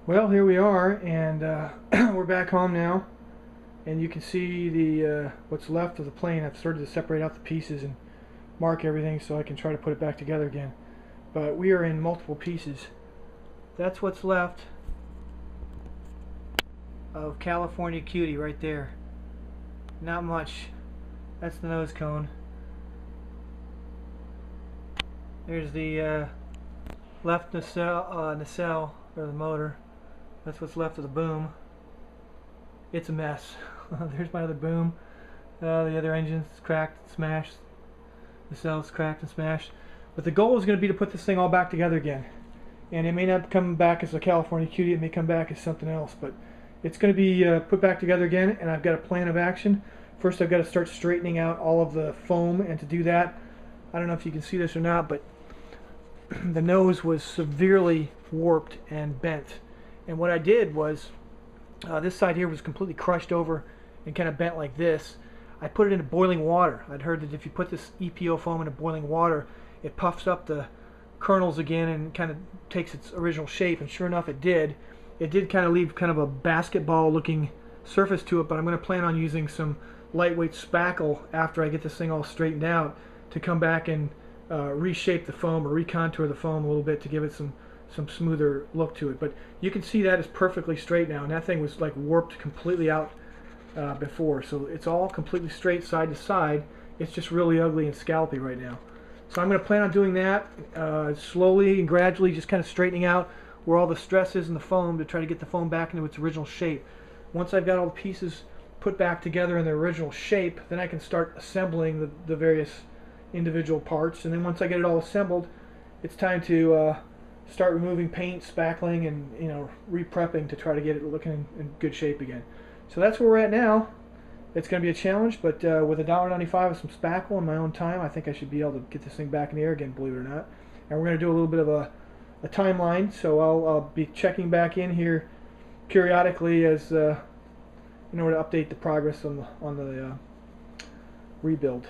Well, here we are, and we're back home now, and you can see the what's left of the plane. I've started to separate out the pieces and mark everything so I can try to put it back together again. But we are in multiple pieces. That's what's left of California Cutie right there. Not much. That's the nose cone. There's the left nacelle or the motor. That's what's left of the boom. It's a mess. There's my other boom. The other engine's cracked and smashed. The cell's cracked and smashed. But the goal is going to be to put this thing all back together again. And it may not come back as a California Cutie. It may come back as something else. But it's going to be put back together again. And I've got a plan of action. First, I've got to start straightening out all of the foam. And to do that, I don't know if you can see this or not, but the nose was severely warped and bent. And what I did was, this side here was completely crushed over and kind of bent like this. I put it into boiling water. I'd heard that if you put this EPO foam into boiling water, it puffs up the kernels again and kind of takes its original shape, and sure enough it did. It did kind of leave kind of a basketball looking surface to it, but I'm going to plan on using some lightweight spackle after I get this thing all straightened out to come back and reshape the foam or recontour the foam a little bit to give it some smoother look to it. But you can see that is perfectly straight now, and that thing was like warped completely out before, so it's all completely straight side to side. It's just really ugly and scallopy right now. So I'm going to plan on doing that slowly and gradually, just kind of straightening out where all the stress is in the foam to try to get the foam back into its original shape. Once I've got all the pieces put back together in their original shape, then I can start assembling the various individual parts. And then once I get it all assembled, it's time to start removing paint, spackling, and re-prepping to try to get it looking in good shape again. So that's where we're at now. It's going to be a challenge, but with $1.95 of some spackle in my own time, I think I should be able to get this thing back in the air again, believe it or not. And we're going to do a little bit of a timeline, so I'll be checking back in here periodically as in order to update the progress on the rebuild.